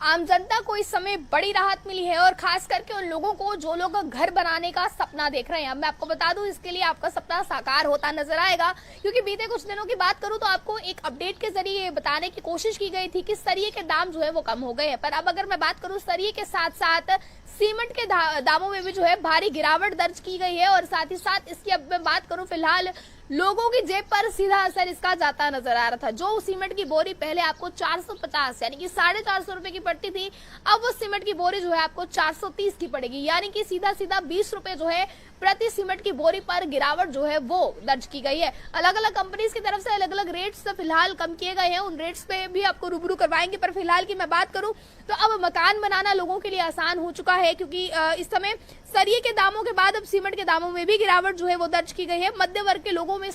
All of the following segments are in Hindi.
आम जनता को इस समय बड़ी राहत मिली है और खास करके उन लोगों को जो लोग घर बनाने का सपना देख रहे हैं। अब मैं आपको बता दूं, इसके लिए आपका सपना साकार होता नजर आएगा, क्योंकि बीते कुछ दिनों की बात करूं तो आपको एक अपडेट के जरिए बताने की कोशिश की गई थी कि सरिये के दाम जो है वो कम हो गए हैं। पर अब अगर मैं बात करूं, सरिये के साथ साथ सीमेंट के दामों में भी जो है भारी गिरावट दर्ज की गई है। और साथ ही साथ इसकी अब मैं बात करूं, फिलहाल लोगों की जेब पर सीधा असर इसका जाता नजर आ रहा था। जो सीमेंट की बोरी पहले आपको 450 यानी कि 450 रुपए की पड़ती थी, अब वो सीमेंट की बोरी जो है आपको 430 की पड़ेगी, यानी कि सीधा सीधा 20 रुपए जो है प्रति सीमेंट की बोरी पर गिरावट जो है वो दर्ज की गई है। अलग अलग कंपनीज की तरफ से अलग अलग रेट्स फिलहाल कम किए गए हैं, उन रेट्स पे भी आपको रूबरू करवाएंगे। पर फिलहाल की मैं बात करूं तो अब मकान बनाना लोगों के लिए आसान हो चुका है, क्योंकि इस समय सरिये के दामों के बाद अब सीमेंट के दामों में भी गिरावट जो है वो दर्ज की गई है। मध्य वर्ग के लोगों में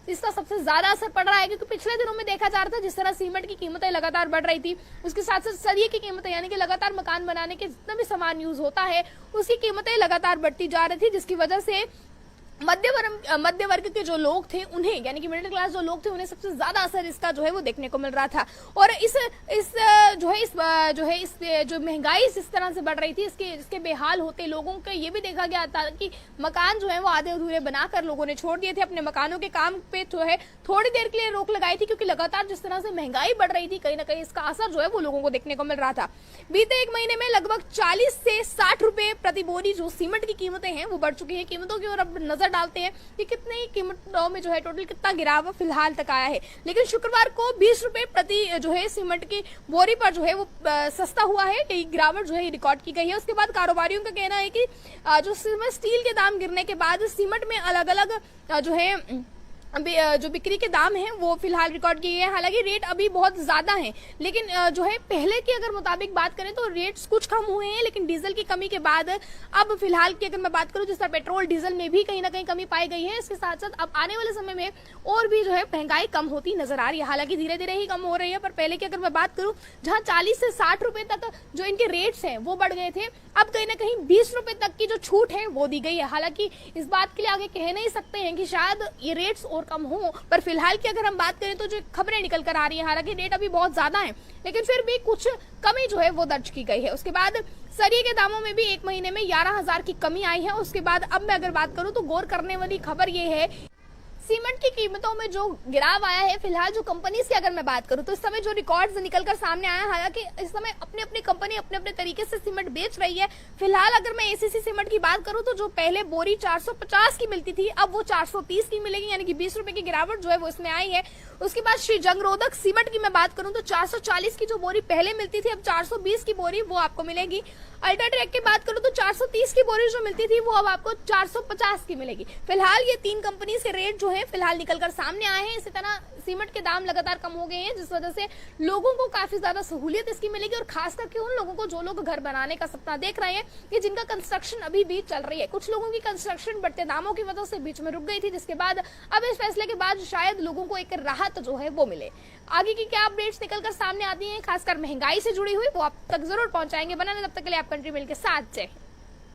इसका सबसे ज्यादा असर पड़ रहा है, क्योंकि पिछले दिनों में देखा जा रहा था जिस तरह सीमेंट की कीमतें लगातार बढ़ रही थी, उसके साथ साथ सरिये की कीमतें यानी कि लगातार मकान बनाने के जितना भी सामान यूज होता है उसकी कीमतें लगातार बढ़ती जा रही थी, जिसकी वजह से मध्य वर्ग के जो लोग थे उन्हें, यानी कि मिडिल क्लास जो लोग थे, उन्हें सबसे ज्यादा असर इसका जो है वो देखने को मिल रहा था। और इस जो महंगाई इस तरह से बढ़ रही थी, इसके बेहाल होते लोगों के ये भी देखा गया था कि मकान जो है वो आधे अधूरे बनाकर लोगों ने छोड़ दिए थे। अपने मकानों के काम पे जो है थोड़ी देर के लिए रोक लगाई थी, क्योंकि लगातार जिस तरह से महंगाई बढ़ रही थी, कहीं ना कहीं इसका असर जो है वो लोगों को देखने को मिल रहा था। बीते एक महीने में लगभग 40 से 60 रुपए प्रति बोरी जो सीमेंट की कीमतें हैं वो बढ़ चुकी है। कीमतों की ओर अब नजर डालते हैं कि कितनी कीमतों में जो है टोटल कितना गिराव फिलहाल तक आया है। लेकिन शुक्रवार को 20 रुपए प्रति जो है सीमेंट की बोरी पर जो है वो सस्ता हुआ है, यही गिरावट जो है रिकॉर्ड की गई है। उसके बाद कारोबारियों का कहना है कि जो स्टील के दाम गिरने के बाद सीमेंट में अलग अलग जो है जो बिक्री के दाम हैं वो फिलहाल रिकॉर्ड किए हैं। हालांकि रेट अभी बहुत ज्यादा हैं, लेकिन जो है पहले की अगर मुताबिक बात करें तो रेट्स कुछ कम हुए हैं, लेकिन डीजल की कमी के बाद अब फिलहाल की अगर मैं बात करूं, जिस तरह पेट्रोल डीजल में भी कहीं ना कहीं कमी पाई गई है, इसके साथ साथ अब आने वाले समय में और भी जो है महंगाई कम होती नजर आ रही है। हालांकि धीरे धीरे ही कम हो रही है, पर पहले की अगर मैं बात करूं, जहां 40 से 60 रुपए तक जो इनके रेट्स हैं वो बढ़ गए थे, अब कहीं ना कहीं 20 रुपए तक की जो छूट है वो दी गई है। हालांकि इस बात के लिए आगे कह नहीं सकते हैं कि शायद ये रेट्स और कम हो, पर फिलहाल की अगर हम बात करें तो जो खबरें निकल कर आ रही है, हालांकि रेट अभी बहुत ज्यादा है, लेकिन फिर भी कुछ कमी जो है वो दर्ज की गई है। उसके बाद सरिये के दामों में भी एक महीने में 11,000 की कमी आई है। उसके बाद अब मैं अगर बात करूं तो गौर करने वाली खबर ये है, सीमेंट की कीमतों में जो गिराव आया है, फिलहाल जो कंपनीज की अगर मैं बात करूं तो इस समय जो रिकॉर्ड्स निकलकर सामने आया है, हालांकि इस समय अपनी अपनी कंपनी अपने अपने तरीके से सीमेंट बेच रही है। फिलहाल अगर मैं एसीसी सीमेंट की बात करूं तो जो पहले बोरी 450 की मिलती थी, अब वो 430 की मिलेगी, यानी कि 20 रुपए की गिरावट जो है वो इसमें आई है। उसके बाद श्री जंगरोधक सीमेंट की मैं बात करूं तो 440 की जो बोरी पहले मिलती थी, अब 420 की बोरी वो आपको मिलेगी। अल्ट्राटेक की बात करूं तो 430 की बोरी जो मिलती थी वो अब आपको 450 की मिलेगी। फिलहाल ये तीन कंपनी के रेट जो है फिलहाल निकलकर सामने आए हैं। इसी तरह सीमेंट के दाम लगातार कम हो गए हैं, जिस वजह से लोगों को काफी ज्यादा सहूलियत इसकी मिलेगी, और खास करके उन लोगों को जो लोग घर बनाने का सपना देख रहे हैं कि जिनका कंस्ट्रक्शन अभी भी चल रही है। कुछ लोगों की कंस्ट्रक्शन बढ़ते दामों की वजह से बीच में रुक गई थी, जिसके बाद अब इस फैसले के बाद शायद लोगों को एक राहत जो है वो मिले। आगे की क्या अपडेट्स निकलकर सामने आती हैं, खासकर महंगाई से जुड़ी हुई, वो आप तक जरूर पहुंचाएंगे। बनाने तब तक के लिए आप कंट्री मिल के साथ जय।